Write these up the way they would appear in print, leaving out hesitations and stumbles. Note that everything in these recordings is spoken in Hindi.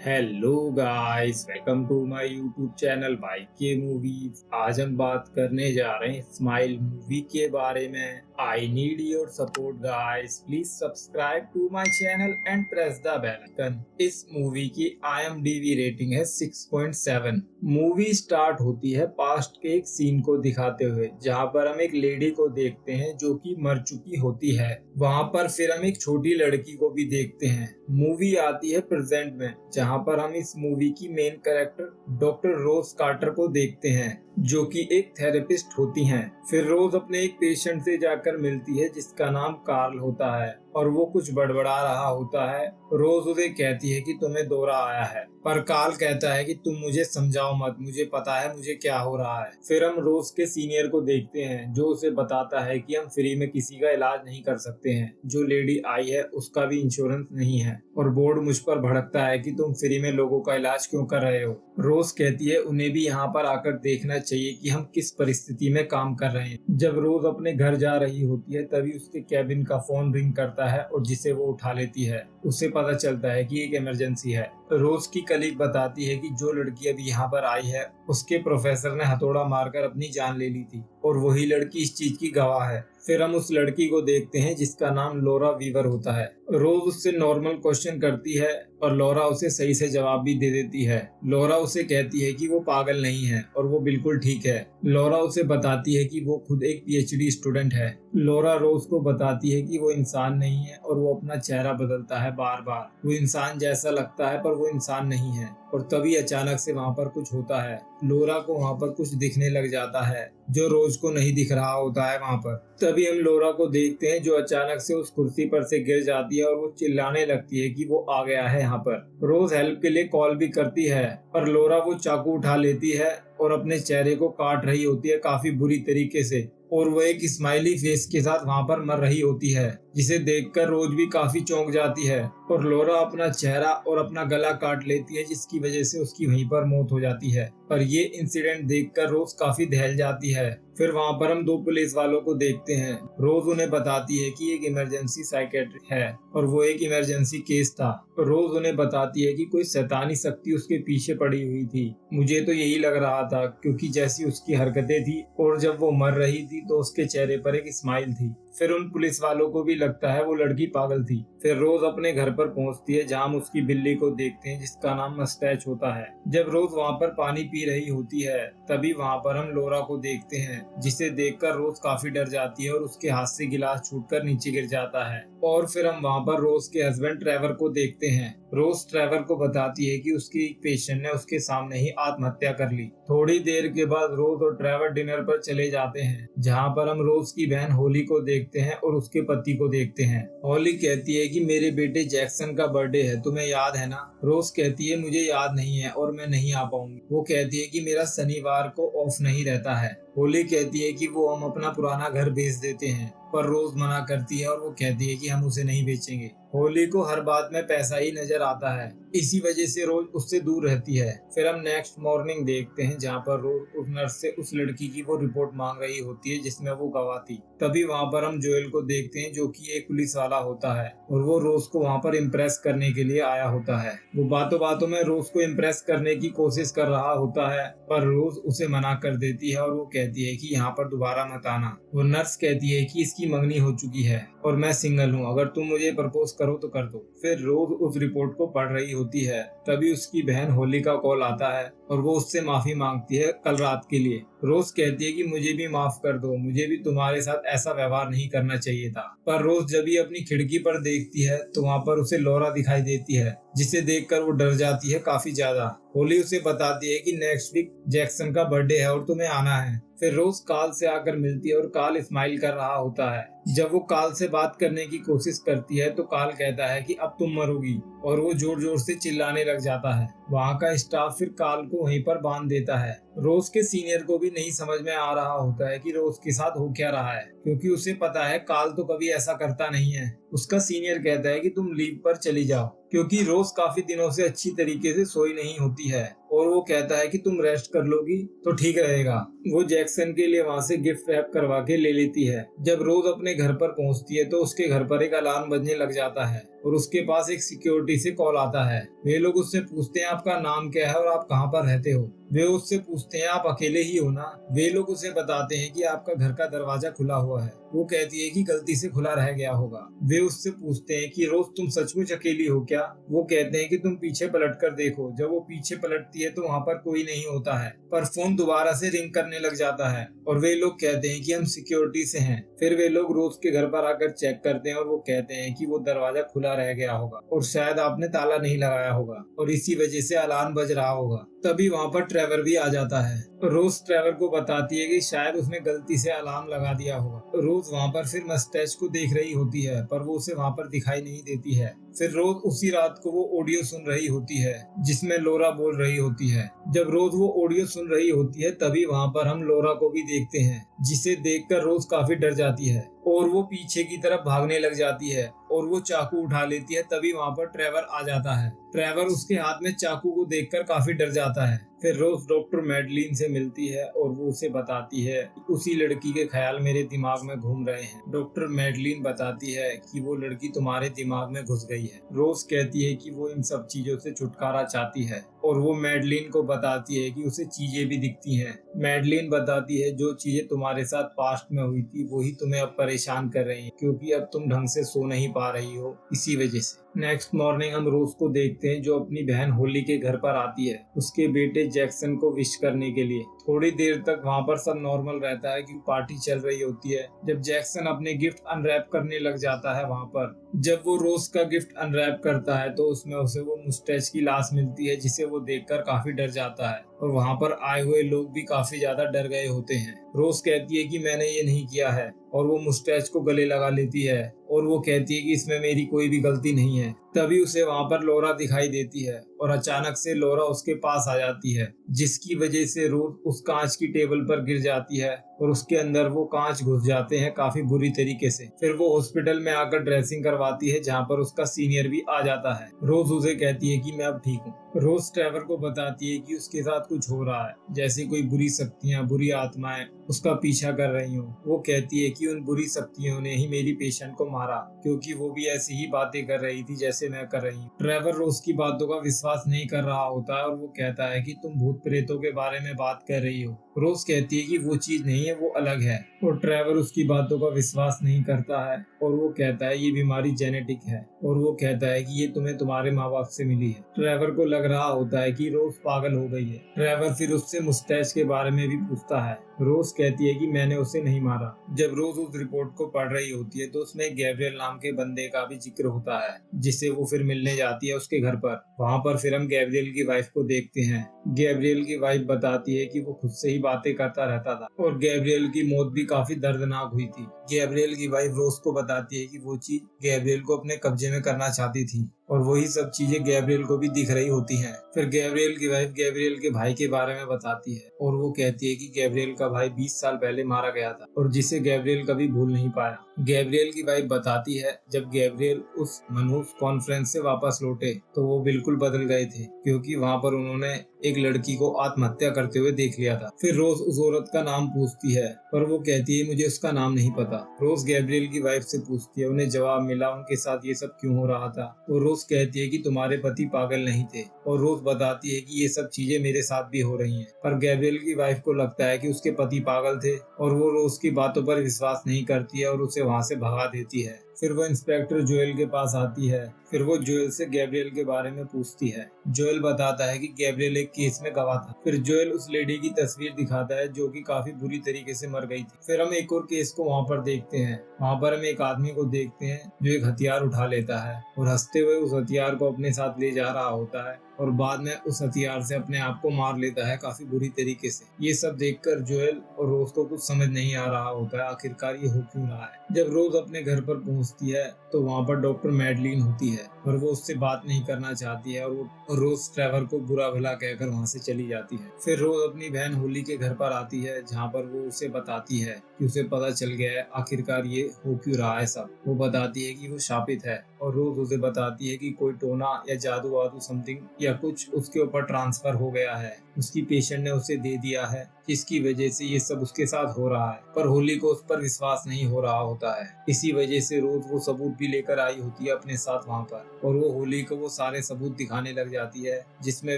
Hello guys, welcome to my YouTube channel बाई के मूवीज। आज हम बात करने जा रहे हैं स्माइल मूवी के बारे में। I need your support guys, please subscribe to my channel and press the bell icon. इस मूवी की IMDb रेटिंग है 6.7। मूवी स्टार्ट होती है पास्ट के एक सीन को दिखाते हुए, जहां पर हम एक लेडी को देखते हैं जो कि मर चुकी होती है। वहां पर फिर हम एक छोटी लड़की को भी देखते हैं। मूवी आती है प्रेजेंट में, जहां पर हम इस मूवी की मेन कैरेक्टर डॉक्टर रोज कार्टर को देखते हैं, जो कि एक थेरेपिस्ट होती हैं। फिर रोज अपने एक पेशेंट से जाकर मिलती है जिसका नाम कार्ल होता है, और वो कुछ बड़बड़ा रहा होता है। रोज उसे कहती है कि तुम्हें दौरा आया है, पर कार्ल कहता है कि तुम मुझे समझाओ मत, मुझे पता है मुझे क्या हो रहा है। फिर हम रोज के सीनियर को देखते हैं, जो उसे बताता है कि हम फ्री में किसी का इलाज नहीं कर सकते हैं। जो लेडी आई है उसका भी इंश्योरेंस नहीं है, और बोर्ड मुझ पर भड़कता है कि तुम फ्री में लोगों का इलाज क्यों कर रहे हो। रोज कहती है उन्हें भी यहाँ पर आकर देखना चाहिए कि हम किस परिस्थिति में काम कर रहे हैं। जब रोज अपने घर जा रही होती है तभी उसके कैबिन का फोन रिंग करता है, और जिसे वो उठा लेती है। उसे पता चलता है कि एक इमरजेंसी है। रोज की कलीग बताती है कि जो लड़की अभी यहाँ पर आई है उसके प्रोफेसर ने हथौड़ा मारकर अपनी जान ले ली थी, और वही लड़की इस चीज की गवाह है। फिर हम उस लड़की को देखते हैं जिसका नाम लॉरा वीवर होता है। रोज उससे नॉर्मल क्वेश्चन करती है, और लॉरा उसे सही से जवाब भी दे देती है। लॉरा उसे कहती है कि वो पागल नहीं है और वो बिल्कुल ठीक है। लॉरा उसे बताती है कि वो खुद एक PhD स्टूडेंट है। लॉरा रोज को बताती है कि वो इंसान नहीं है, और वो अपना चेहरा बदलता है बार बार। वो इंसान जैसा लगता है पर वो इंसान नहीं है। और तभी अचानक से वहाँ पर कुछ होता है। लॉरा को वहाँ पर कुछ दिखने लग जाता है जो रोज को नहीं दिख रहा होता है वहाँ पर। तभी हम लॉरा को देखते हैं जो अचानक से उस कुर्सी पर से गिर जाती है, और वो चिल्लाने लगती है कि वो आ गया है यहाँ पर। रोज हेल्प के लिए कॉल भी करती है, पर लॉरा वो चाकू उठा लेती है और अपने चेहरे को काट रही होती है काफी बुरी तरीके से, और वो एक स्माइली फेस के साथ वहाँ पर मर रही होती है, जिसे देखकर रोज भी काफी चौंक जाती है। और लॉरा अपना चेहरा और अपना गला काट लेती है, जिसकी वजह से उसकी वहीं पर मौत हो जाती है। पर ये इंसिडेंट देखकर रोज काफी दहल जाती है। फिर वहाँ पर हम दो पुलिस वालों को देखते हैं। रोज उन्हें बताती है कि एक इमरजेंसी साइकेट्रिक है, और वो एक इमरजेंसी केस था। रोज उन्हें बताती है कि कोई शैतानी शक्ति उसके पीछे पड़ी हुई थी। मुझे तो यही लग रहा था, क्योंकि जैसी उसकी हरकतें थी और जब वो मर रही थी तो उसके चेहरे पर एक स्माइल थी। फिर उन पुलिस वालों को भी लगता है वो लड़की पागल थी। फिर रोज अपने घर पर पहुंचती है, जहां हम उसकी बिल्ली को देखते हैं जिसका नाम मस्टैच होता है। जब रोज वहां पर पानी पी रही होती है तभी वहां पर हम लॉरा को देखते हैं, जिसे देखकर रोज काफी डर जाती है और उसके हाथ से गिलास छूटकर नीचे गिर जाता है। और फिर हम वहां पर रोज के हस्बैंड ट्रेवर को देखते हैं। रोज ट्रेवर को बताती है कि उसके एक पेशेंट ने उसके सामने ही आत्महत्या कर ली। थोड़ी देर के बाद रोज और ट्रेवर डिनर पर चले जाते हैं, जहां पर हम रोज की बहन होली को देखते हैं और उसके पति को देखते हैं। होली कहती है कि मेरे बेटे जैक्सन का बर्थडे है, तुम्हें याद है ना। रोज कहती है मुझे याद नहीं है और मैं नहीं आ पाऊंगी। वो कहती है कि मेरा शनिवार को ऑफ नहीं रहता है। होली कहती है कि वो हम अपना पुराना घर बेच देते हैं, पर रोज मना करती है और वो कहती है कि हम उसे नहीं बेचेंगे। होली को हर बात में पैसा ही नजर आता है, इसी वजह से रोज उससे दूर रहती है। फिर हम नेक्स्ट मॉर्निंग देखते हैं, जहाँ पर रोज उस नर्स से उस लड़की की वो रिपोर्ट मांग रही होती है जिसमें वो गवाह थी। तभी वहाँ पर हम जोएल को देखते हैं, जो कि एक पुलिस वाला होता है, और वो रोज को वहाँ पर इम्प्रेस करने के लिए आया होता है। वो बातों बातों में रोज को इम्प्रेस करने की कोशिश कर रहा होता है, पर रोज उसे मना कर देती है और वो कहती है कि यहाँ पर दोबारा मत आना। वो नर्स कहती है कि इसकी मंगनी हो चुकी है और मैं सिंगल हूँ, अगर तुम मुझे प्रपोज करो तो कर दो। फिर रोज उस रिपोर्ट को पढ़ रही होती है, तभी उसकी बहन होली का कॉल आता है और वो उससे माफी मांगती है कल रात के लिए। रोज कहती है कि मुझे भी माफ कर दो, मुझे भी तुम्हारे साथ ऐसा व्यवहार नहीं करना चाहिए था। पर रोज जब भी अपनी खिड़की पर देखती है तो वहाँ पर उसे लॉरा दिखाई देती है, जिसे देखकर वो डर जाती है काफी ज्यादा। होली उसे बताती है कि नेक्स्ट वीक जैक्सन का बर्थडे है और तुम्हें आना है। फिर रोज काल से आकर मिलती है और काल स्माइल कर रहा होता है। जब वो काल से बात करने की कोशिश करती है तो काल कहता है कि अब तुम मरोगी, और वो जोर जोर से चिल्लाने लग जाता है। वहाँ का स्टाफ फिर काल को वहीं पर बांध देता है। रोज के सीनियर को भी नहीं समझ में आ रहा होता है कि रोज के साथ हो क्या रहा है, क्योंकि उसे पता है काल तो कभी ऐसा करता नहीं है। उसका सीनियर कहता है कि तुम लीव पर चली जाओ, क्योंकि रोज काफी दिनों से अच्छी तरीके से सोई नहीं होती है। और वो कहता है कि तुम रेस्ट कर लोगी तो ठीक रहेगा। वो जैक्सन के लिए वहाँ से गिफ्ट रैप करवा के ले लेती है। जब रोज अपने घर पर पहुँचती है तो उसके घर पर एक अलार्म बजने लग जाता है और उसके पास एक सिक्योरिटी से कॉल आता है। वे लोग उससे पूछते हैं आपका नाम क्या है और आप कहाँ पर रहते हो। वे उससे पूछते हैं आप अकेले ही हो ना। वे लोग उसे बताते हैं कि आपका घर का दरवाजा खुला हुआ है। वो कहती है कि गलती से खुला रह गया होगा। वे उससे पूछते हैं कि रोज तुम सचमुच अकेली हो क्या। वो कहते हैं कि तुम पीछे पलट कर देखो। जब वो पीछे पलटती है तो वहाँ पर कोई नहीं होता है, पर फोन दोबारा से रिंग करने लग जाता है और वे लोग कहते हैं कि हम सिक्योरिटी से हैं। फिर वे लोग रोज के घर पर आकर चेक करते हैं और वो कहते हैं कि वो दरवाजा खुला रह गया होगा और शायद आपने ताला नहीं लगाया होगा और इसी वजह से अलार्म बज रहा होगा। तभी वहाँ पर ट्रेवर भी आ जाता है। रोज ट्रेवर को बताती है कि शायद उसने गलती से अलार्म लगा दिया होगा। रोज वहाँ पर फिर मस्टैच को देख रही होती है, पर वो उसे वहाँ पर दिखाई नहीं देती है। फिर रोज उसी रात को वो ऑडियो सुन रही होती है जिसमें लोरा बोल रही होती है। जब रोज वो ऑडियो सुन रही होती है तभी वहाँ पर हम लोरा को भी देखते हैं, जिसे देखकर रोज काफी डर जाती है और वो पीछे की तरफ भागने लग जाती है और वो चाकू उठा लेती है। तभी वहाँ पर ट्रेवर आ जाता है। ट्रेवर उसके हाथ में चाकू को देखकर काफी डर जाता है। फिर रोज डॉक्टर मैडलिन से मिलती है और वो उसे बताती है कि उसी लड़की के ख्याल मेरे दिमाग में घूम रहे हैं। डॉक्टर मैडलिन बताती है कि वो लड़की तुम्हारे दिमाग में घुस गई है। रोज कहती है कि वो इन सब चीजों से छुटकारा चाहती है और वो मैडलिन को बताती है कि उसे चीजें भी दिखती हैं। मैडलिन बताती है जो चीजें तुम्हारे साथ पास्ट में हुई थी वही तुम्हें अब परेशान कर रही हैं, क्योंकि अब तुम ढंग से सो नहीं पा रही हो इसी वजह से। नेक्स्ट मॉर्निंग हम रोज को देखते हैं जो अपनी बहन होली के घर पर आती है उसके बेटे जैक्सन को विश करने के लिए। थोड़ी देर तक वहाँ पर सब नॉर्मल रहता है क्योंकि पार्टी चल रही होती है। जब जैक्सन अपने गिफ्ट अनरैप करने लग जाता है वहाँ पर, जब वो रोज का गिफ्ट अनरैप करता है तो उसमें उसे वो मुस्टैच की लाश मिलती है जिसे वो देखकर काफी डर जाता है और वहाँ पर आए हुए लोग भी काफी ज्यादा डर गए होते हैं। रोज कहती है कि मैंने ये नहीं किया है और वो मुस्टैच को गले लगा लेती है और वो कहती है कि इसमें मेरी कोई भी गलती नहीं है। तभी उसे वहाँ पर लोरा दिखाई देती है और अचानक से लोरा उसके पास आ जाती है, जिसकी वजह से रोज उस कांच की टेबल पर गिर जाती है और उसके अंदर वो कांच घुस जाते हैं काफी बुरी तरीके से। फिर वो हॉस्पिटल में आकर ड्रेसिंग करवाती है जहाँ पर उसका सीनियर भी आ जाता है। रोज उसे कहती है कि मैं अब ठीक हूँ। रोज ट्रेवर को बताती है कि उसके साथ कुछ हो रहा है, जैसे कोई बुरी शक्तियाँ, बुरी आत्माएं उसका पीछा कर रही हूँ। वो कहती है कि उन बुरी शक्तियों ने ही मेरी पेशेंट को मारा, क्योंकि वो भी ऐसी ही बातें कर रही थी जैसे मैं कर रही हूँ। ट्रेवर रोज की बातों का विश्वास नहीं कर रहा होता है और वो कहता है कि तुम भूत प्रेतों के बारे में बात कर रही हो। रोज कहती है कि वो चीज नहीं है, वो अलग है और ट्रेवर उसकी बातों का विश्वास नहीं करता है और वो कहता है ये बीमारी जेनेटिक है और वो कहता है कि ये तुम्हें तुम्हारे माँ बाप से मिली है। ट्रेवर को लग रहा होता है कि रोज पागल हो गई है। ट्रेवर फिर उससे मुस्टैच के बारे में भी पूछता है। रोज कहती है कि मैंने उसे नहीं मारा। जब रोज उस रिपोर्ट को पढ़ रही होती है तो उसमें गैब्रियल नाम के बंदे का भी जिक्र होता है, जिसे वो फिर मिलने जाती है उसके घर पर। वहाँ पर फिर हम गैब्रियल की वाइफ को देखते हैं। गैब्रियल की वाइफ बताती है कि वो खुद से ही बातें करता रहता था और गैब्रियल की मौत भी काफी दर्दनाक हुई थी। गैब्रियल की वाइफ रोज को बताती है कि वो चीज गैब्रियल को अपने कब्जे में करना चाहती थी और वही सब चीजें गैब्रियल को भी दिख रही होती हैं। फिर गैब्रियल की वाइफ गैब्रियल के भाई के बारे में बताती है और वो कहती है कि गैब्रियल का भाई 20 साल पहले मारा गया था और जिसे गैब्रियल कभी भूल नहीं पाया। गैब्रियल की वाइफ बताती है जब गैब्रियल उस मनहूस कॉन्फ्रेंस से वापस लौटे तो वो बिल्कुल बदल गए थे, क्योंकि वहाँ पर उन्होंने एक लड़की को आत्महत्या करते हुए देख लिया था। फिर रोज उस औरत का नाम पूछती है पर वो कहती है मुझे उसका नाम नहीं पता। रोज गैब्रियल की वाइफ से पूछती है, उन्हें जवाब मिला उनके साथ ये सब क्यों हो रहा था। और रोज कहती है कि तुम्हारे पति पागल नहीं थे और रोज बताती है कि ये सब चीजें मेरे साथ भी हो रही हैं। पर गैब्रियल की वाइफ को लगता है कि उसके पति पागल थे और वो रोज की बातों पर विश्वास नहीं करती है और उसे वहाँ से भगा देती है। फिर वो इंस्पेक्टर जोएल के पास आती है। फिर वो जोएल से गैब्रियल के बारे में पूछती है। जोएल बताता है कि गैब्रियल एक केस में गवाह था। फिर जोएल उस लेडी की तस्वीर दिखाता है जो कि काफी बुरी तरीके से मर गई थी। फिर हम एक और केस को वहाँ पर देखते हैं। वहाँ पर हम एक आदमी को देखते हैं जो एक हथियार उठा लेता है और हंसते हुए उस हथियार को अपने साथ ले जा रहा होता है और बाद में उस हथियार से अपने आप को मार लेता है काफी बुरी तरीके से। ये सब देखकर जोएल और रोज को कुछ समझ नहीं आ रहा होता है आखिरकार ये हो क्यों रहा है। जब रोज अपने घर पर पहुंचती है तो वहाँ पर डॉक्टर मैडलिन होती है और वो उससे बात नहीं करना चाहती है और वो रोज ट्रेवर को बुरा भला कहकर वहाँ से चली जाती है। फिर रोज अपनी बहन होली के घर पर आती है, जहाँ पर वो उसे बताती है कि उसे पता चल गया है आखिरकार ये हो क्यों रहा है सब। वो बताती है कि वो शापित है और रोज उसे बताती है कि कोई टोना या जादू वादू समथिंग या कुछ उसके ऊपर ट्रांसफर हो गया है, उसकी पेशेंट ने उसे दे दिया है, जिसकी वजह से ये सब उसके साथ हो रहा है। पर होली को उस पर विश्वास नहीं हो रहा होता है। इसी वजह से रोज वो सबूत भी लेकर आई होती है अपने साथ वहाँ पर, और वो होली को वो सारे सबूत दिखाने लग जाती है जिसमें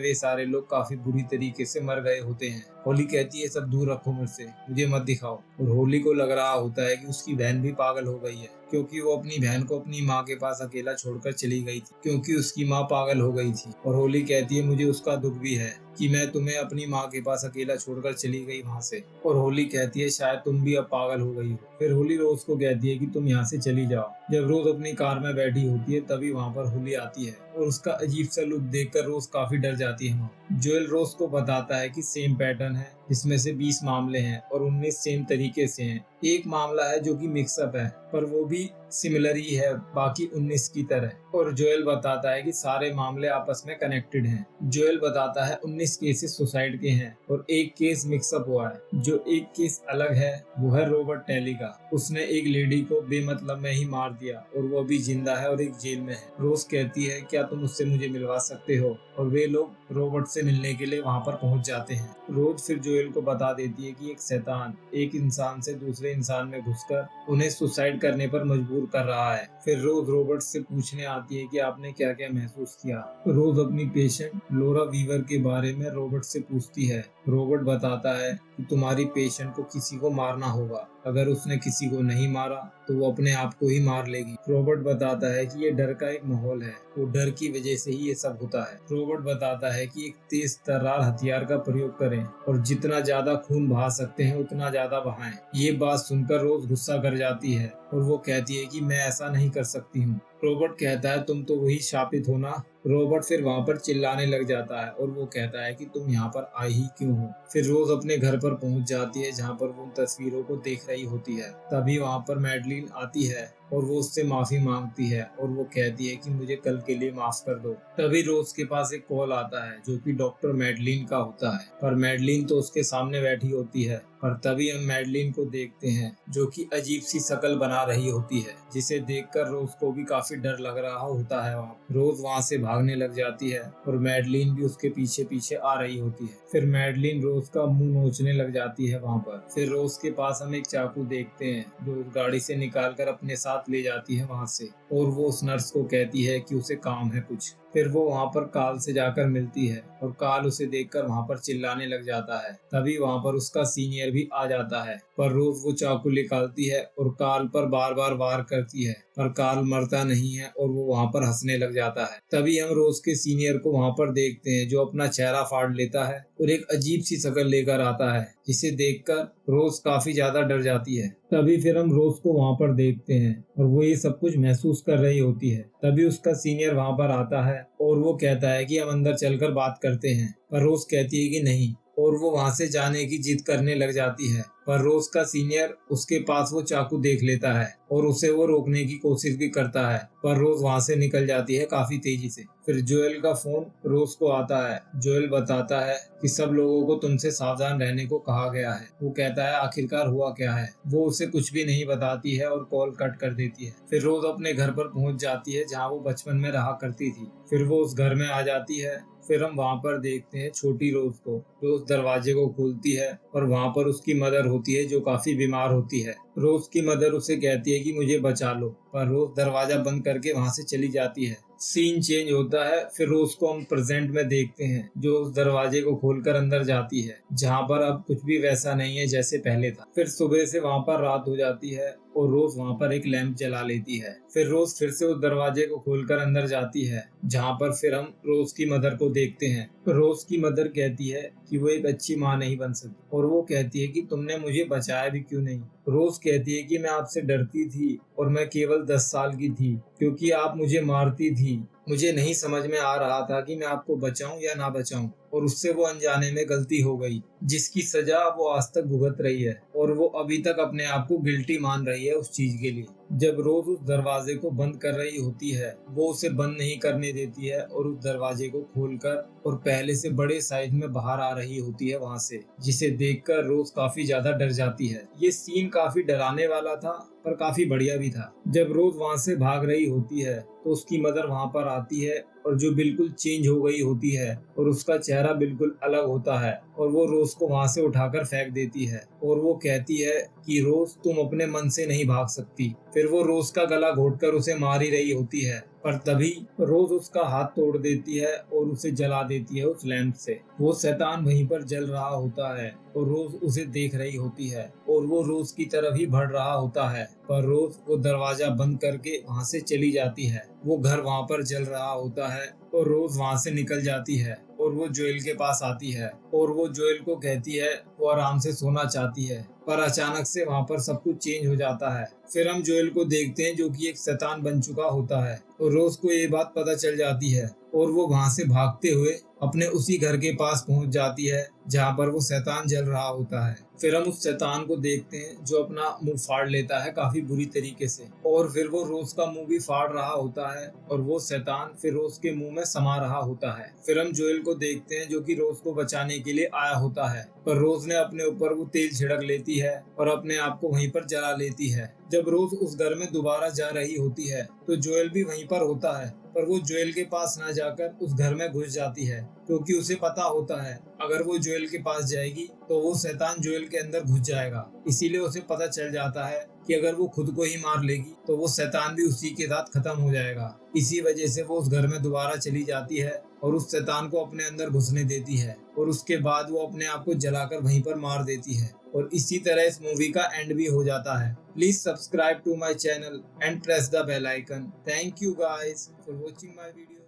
वे सारे लोग काफी बुरी तरीके से मर गए होते हैं। होली कहती है सब दूर रखो मुझसे, मुझे मत दिखाओ। और होली को लग रहा होता है कि उसकी बहन भी पागल हो गई है, क्योंकि वो अपनी बहन को अपनी माँ के पास अकेला छोड़कर चली गई थी, क्योंकि उसकी माँ पागल हो गई थी। और होली कहती है मुझे उसका दुख भी है कि मैं तुम्हें अपनी माँ के पास अकेला छोड़कर चली गई वहाँ से। और होली कहती है शायद तुम भी अब पागल हो गई हो। फिर होली रोज को कहती है कि तुम यहाँ से चली जाओ। जब रोज अपनी कार में बैठी होती है तभी वहाँ पर होली आती है और उसका अजीब सा लुक देखकर रोज काफी डर जाती है वहाँ। जोएल रोज को बताता है कि सेम पैटर्न है, जिसमें से 20 मामले हैं और 19 सेम तरीके से हैं। एक मामला है जो कि मिक्सअप है, पर वो भी सिमिलर ही है बाकी 19 की तरह। और जोएल बताता है कि सारे मामले आपस में कनेक्टेड हैं। जोएल बताता है 19 केसेस सुसाइड के हैं और एक केस मिक्सअप हुआ है। जो एक केस अलग है वो है रॉबर्ट टेली का। उसने एक लेडी को बेमतलब में ही मार दिया और वो अभी जिंदा है और एक जेल में है। रोज कहती है क्या तुम उससे मुझे मिलवा सकते हो, और वे लोग रॉबर्ट से मिलने के लिए वहाँ पर पहुँच जाते हैं। रोज फिर जोएल को बता देती है कि एक शैतान एक इंसान से दूसरे इंसान में घुसकर उन्हें सुसाइड करने पर मजबूर कर रहा है। फिर रोज रॉबर्ट से पूछने आती है कि आपने क्या क्या महसूस किया। रोज अपनी पेशेंट लोरा वीवर के बारे में रॉबर्ट से पूछती है। रॉबर्ट बताता है कि तुम्हारी पेशेंट को किसी को मारना होगा, अगर उसने किसी को नहीं मारा तो वो अपने आप को ही मार लेगी। रॉबर्ट बताता है कि ये डर का एक माहौल है, वो डर की वजह से ही ये सब होता है। रॉबर्ट बताता है कि एक तेज तर्रार हथियार का प्रयोग करें और जितना ज्यादा खून बहा सकते हैं उतना ज्यादा बहाएं। ये बात सुनकर रोज गुस्सा कर जाती है और वो कहती है कि मैं ऐसा नहीं कर सकती हूँ। रॉबर्ट कहता है तुम तो वही शापित हो ना। रॉबर्ट फिर वहाँ पर चिल्लाने लग जाता है और वो कहता है कि तुम यहाँ पर आई ही क्यों हो। फिर रोज अपने घर पर पहुँच जाती है जहाँ पर वो उन तस्वीरों को देख रही होती है। तभी वहाँ पर मैडलिन आती है और वो उससे माफी मांगती है और वो कहती है कि मुझे कल के लिए माफ कर दो। तभी रोज के पास एक कॉल आता है जो कि डॉक्टर मैडलिन का होता है, पर मैडलिन तो उसके सामने बैठी होती है। पर तभी हम मैडलिन को देखते हैं जो कि अजीब सी शक्ल बना रही होती है, जिसे देखकर रोज को भी काफी डर लग रहा होता है। रोज वहाँ से भागने लग जाती है और मैडलिन भी उसके पीछे पीछे आ रही होती है। फिर मैडलिन रोज का मुंह नोचने लग जाती है वहाँ पर। फिर रोज के पास हम एक चाकू देखते हैं जो उस गाड़ी से निकाल कर अपने साथ ले जाती है वहाँ से, और वो उस नर्स को कहती है कि उसे काम है कुछ। फिर वो वहाँ पर काल से जाकर मिलती है और काल उसे देखकर वहाँ पर चिल्लाने लग जाता है। तभी वहाँ पर उसका सीनियर भी आ जाता है, पर रोज वो चाकू निकालती है और काल पर बार बार वार करती है, पर काल मरता नहीं है और वो वहाँ पर हंसने लग जाता है। तभी हम रोज के सीनियर को वहाँ पर देखते हैं जो अपना चेहरा फाड़ लेता है और एक अजीब सी शक्ल लेकर आता है, जिसे देखकर रोज काफी ज्यादा डर जाती है। तभी फिर हम रोज को वहाँ पर देखते हैं और वो ये सब कुछ महसूस कर रही होती है। तभी उसका सीनियर वहाँ पर आता है और वो कहता है कि हम अंदर चलकर बात करते हैं, पर रोज कहती है कि नहीं, और वो वहाँ से जाने की जिद करने लग जाती है। पर रोज का सीनियर उसके पास वो चाकू देख लेता है और उसे वो रोकने की कोशिश भी करता है, पर रोज वहाँ से निकल जाती है काफी तेजी से। फिर जोएल का फोन रोज को आता है। जोएल बताता है कि सब लोगों को तुमसे सावधान रहने को कहा गया है। वो कहता है आखिरकार हुआ क्या है। वो उसे कुछ भी नहीं बताती है और कॉल कट कर देती है। फिर रोज अपने घर पर पहुंच जाती है जहाँ वो बचपन में रहा करती थी। फिर वो उस घर में आ जाती है। फिर हम वहाँ पर देखते हैं छोटी रोज को, जो उस दरवाजे को खोलती है और वहाँ पर उसकी मदर होती है जो काफी बीमार होती है। रोज की मदर उसे कहती है कि मुझे बचा लो, पर रोज दरवाजा बंद करके वहाँ से चली जाती है। सीन चेंज होता है। फिर रोज को हम प्रेजेंट में देखते हैं जो उस दरवाजे को खोलकर अंदर जाती है, जहाँ पर अब कुछ भी वैसा नहीं है जैसे पहले था। फिर सुबह से वहाँ पर रात हो जाती है और रोज वहाँ पर एक लैंप जला लेती है। फिर रोज फिर से उस दरवाजे को खोलकर अंदर जाती है, जहाँ पर फिर हम रोज की मदर को देखते हैं। रोज की मदर कहती है कि वो एक अच्छी माँ नहीं बन सकी, और वो कहती है कि तुमने मुझे बचाया भी क्यों नहीं। रोज कहती है कि मैं आपसे डरती थी और मैं केवल 10 साल की थी, क्योंकि आप मुझे मारती थी। मुझे नहीं समझ में आ रहा था कि मैं आपको बचाऊं या ना बचाऊं, और उससे वो अनजाने में गलती हो गई, जिसकी सजा वो आज तक भुगत रही है, और वो अभी तक अपने आप को गिल्टी मान रही है उस चीज के लिए। जब रोज उस दरवाजे को बंद कर रही होती है, वो उसे बंद नहीं करने देती है और उस दरवाजे को खोलकर और पहले से बड़े साइज में बाहर आ रही होती है वहाँ से, जिसे देखकर रोज काफी ज्यादा डर जाती है। ये सीन काफी डराने वाला था पर काफी बढ़िया भी था। जब रोज वहाँ से भाग रही होती है तो उसकी मदर वहाँ पर आती है और जो बिल्कुल चेंज हो गई होती है और उसका चेहरा बिल्कुल अलग होता है और वो रोज को वहाँ से उठाकर फेंक देती है और वो कहती है कि रोज तुम अपने मन से नहीं भाग सकती। फिर वो रोज का गला घोटकर उसे मार ही रही होती है पर तभी रोज उसका हाथ तोड़ देती है और उसे जला देती है उस लैंप से। वो शैतान वहीं पर जल रहा होता है और रोज उसे देख रही होती है और वो रोज की तरफ ही बढ़ रहा होता है पर रोज वो दरवाजा बंद करके वहाँ से चली जाती है। वो घर वहाँ पर जल रहा होता है और रोज वहाँ से निकल जाती है और वो जोएल के पास आती है और वो जोएल को कहती है वो आराम से सोना चाहती है पर अचानक से वहाँ पर सब कुछ चेंज हो जाता है। फिर हम जोएल को देखते हैं जो कि एक शैतान बन चुका होता है और रोज को ये बात पता चल जाती है और वो वहाँ से भागते हुए अपने उसी घर के पास पहुँच जाती है जहाँ पर वो शैतान जल रहा होता है। फिर हम उस शैतान को देखते हैं जो अपना मुंह फाड़ लेता है काफी बुरी तरीके से और फिर वो रोज का मुंह भी फाड़ रहा होता है और वो शैतान फिर रोज के मुंह में समा रहा होता है। फिर हम जोएल को देखते हैं जो कि रोज को बचाने के लिए आया होता है पर रोज ने अपने ऊपर वो तेल छिड़क लेती है और अपने आप को वहीं पर जला लेती है। जब रोज उस घर में दोबारा जा रही होती है तो जोएल भी वहीं पर होता है पर वो जोएल के पास न जाकर उस घर में घुस जाती है क्योंकि उसे पता होता है अगर वो जोएल के पास जाएगी तो वो शैतान जोएल के अंदर घुस जाएगा। इसीलिए उसे पता चल जाता है कि अगर वो खुद को ही मार लेगी तो वो शैतान भी उसी के साथ खत्म हो जाएगा। इसी वजह से वो उस घर में दोबारा चली जाती है और उस शैतान को अपने अंदर घुसने देती है और उसके बाद वो अपने आप को जलाकर वहीं पर मार देती है और इसी तरह इस मूवी का एंड भी हो जाता है। Please subscribe to my channel and press the bell icon. Thank you guys for watching my video.